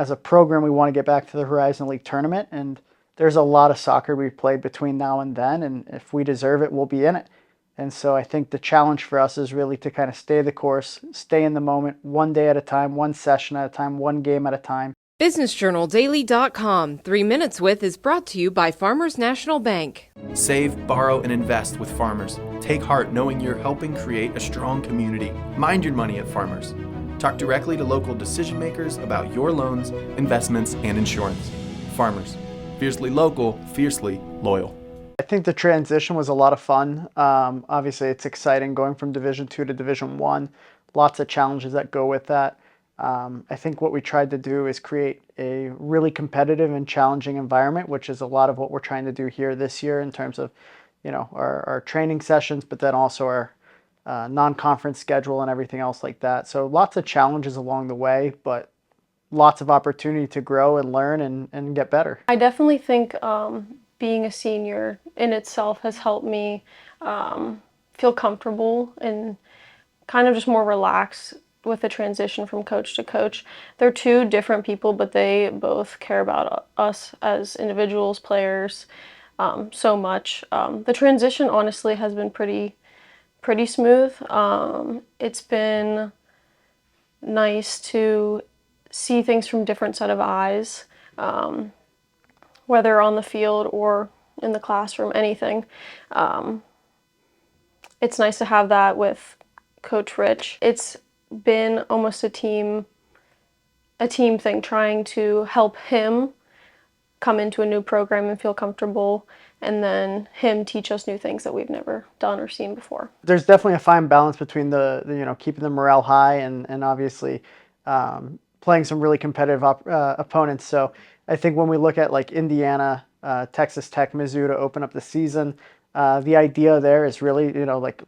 as a program, we want to get back to the Horizon League tournament, and there's a lot of soccer we've played between now and then, and if we deserve it, we'll be in it. And so I think the challenge for us is really to kind of stay the course, stay in the moment, one day at a time, one session at a time, one game at a time. BusinessJournalDaily.com 3 Minutes With is brought to you by Farmers National Bank. Save, borrow, and invest with Farmers. Take heart knowing you're helping create a strong community. Mind your money at Farmers. Talk directly to local decision makers about your loans, investments, and insurance. Farmers. Fiercely local, fiercely loyal. I think the transition was a lot of fun. Obviously, it's exciting going from Division II to Division I. Lots of challenges that go with that. I think what we tried to do is create a really competitive and challenging environment, which is a lot of what we're trying to do here this year in terms of, our training sessions, but then also our non-conference schedule and everything else like that. So lots of challenges along the way, but lots of opportunity to grow and learn and get better. I definitely think being a senior in itself has helped me feel comfortable and kind of just more relaxed with the transition from coach to coach. They're two different people, but they both care about us as individuals, players, so much. The transition honestly has been pretty smooth. It's been nice to see things from different set of eyes, whether on the field or in the classroom, anything. It's nice to have that with Coach Rich. It's been almost a team thing, trying to help him come into a new program and feel comfortable, and then him teach us new things that we've never done or seen before. There's definitely a fine balance between the keeping the morale high and obviously playing some really competitive opponents. So I think when we look at like Indiana, Texas Tech, Mizzou to open up the season, the idea there is really,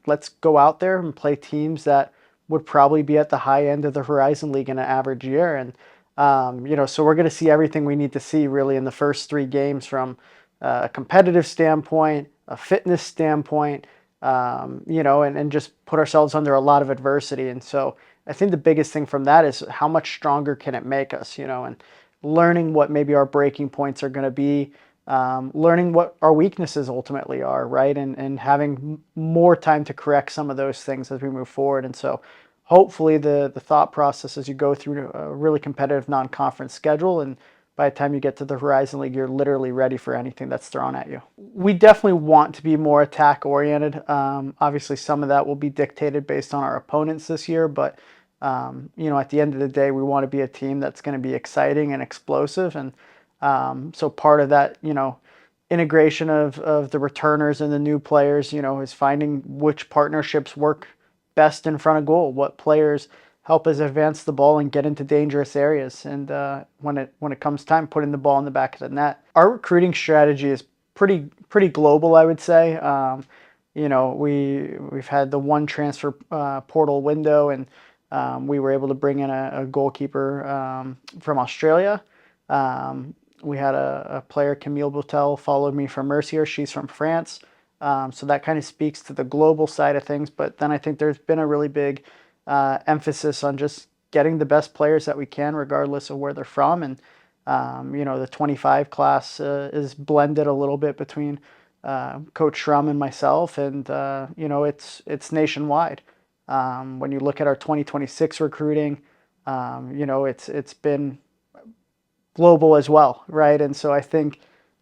let's go out there and play teams that would probably be at the high end of the Horizon League in an average year. And, so we're going to see everything we need to see really in the first 3 games from a competitive standpoint, a fitness standpoint, and just put ourselves under a lot of adversity. And so I think the biggest thing from that is how much stronger can it make us, and learning what maybe our breaking points are going to be, learning what our weaknesses ultimately are, right? And having more time to correct some of those things as we move forward. And so hopefully the thought process as you go through a really competitive non-conference schedule, and by the time you get to the Horizon League, you're literally ready for anything that's thrown at you. We definitely want to be more attack-oriented. Obviously, some of that will be dictated based on our opponents this year, but at the end of the day, we want to be a team that's going to be exciting and explosive. And so part of that, integration of the returners and the new players, is finding which partnerships work best in front of goal, what players help us advance the ball and get into dangerous areas. And when it comes time, putting the ball in the back of the net. Our recruiting strategy is pretty global, I would say. We've had the one transfer portal window, and we were able to bring in a goalkeeper from Australia. We had a player, Camille Boutel, followed me from Mercyhurst. She's from France. So that kind of speaks to the global side of things. But then I think there's been a really big emphasis on just getting the best players that we can, regardless of where they're from. And, the 25 class is blended a little bit between Coach Schrum and myself. And, it's nationwide. When you look at our 2026 recruiting, it's been global as well, right? And so I think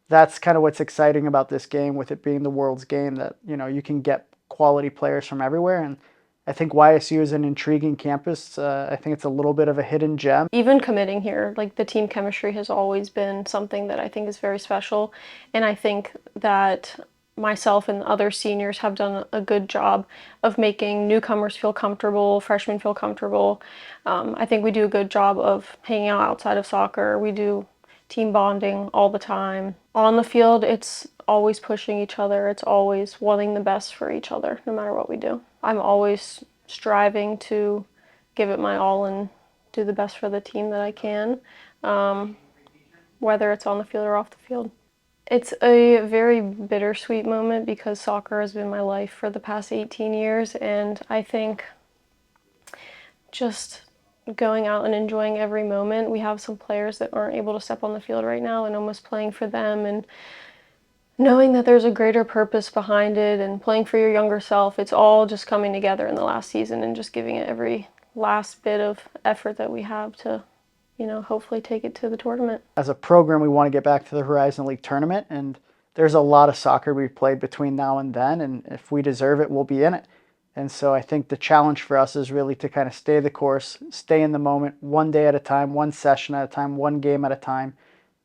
that's kind of what's exciting about this game, with it being the world's game, that you can get quality players from everywhere. And I think YSU is an intriguing campus. I think it's a little bit of a hidden gem. Even committing here, like, the team chemistry has always been something that I think is very special, and I think that myself and other seniors have done a good job of making newcomers feel comfortable, freshmen feel comfortable. I think we do a good job of hanging out outside of soccer. We do team bonding all the time. On the field, it's always pushing each other. It's always wanting the best for each other, no matter what we do. I'm always striving to give it my all and do the best for the team that I can, whether it's on the field or off the field. It's a very bittersweet moment because soccer has been my life for the past 18 years, and I think just going out and enjoying every moment. We have some players that aren't able to step on the field right now, and almost playing for them and knowing that there's a greater purpose behind it and playing for your younger self. It's all just coming together in the last season and just giving it every last bit of effort that we have to, hopefully take it to the tournament. As a program, we want to get back to the Horizon League tournament, and there's a lot of soccer we've played between now and then, and if we deserve it, we'll be in it. And so I think the challenge for us is really to kind of stay the course, stay in the moment, one day at a time, one session at a time, one game at a time.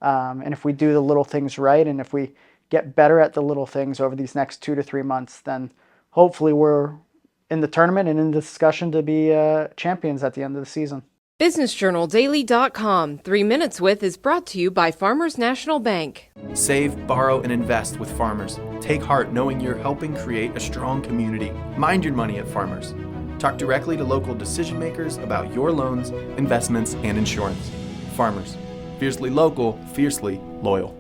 And if we do the little things right, and if we get better at the little things over these next 2 to 3 months, then hopefully we're in the tournament and in the discussion to be champions at the end of the season. BusinessJournalDaily.com 3 Minutes With is brought to you by Farmers National Bank. Save, borrow, and invest with Farmers. Take heart knowing you're helping create a strong community. Mind your money at Farmers. Talk directly to local decision makers about your loans, investments, and insurance. Farmers. Fiercely local, fiercely loyal.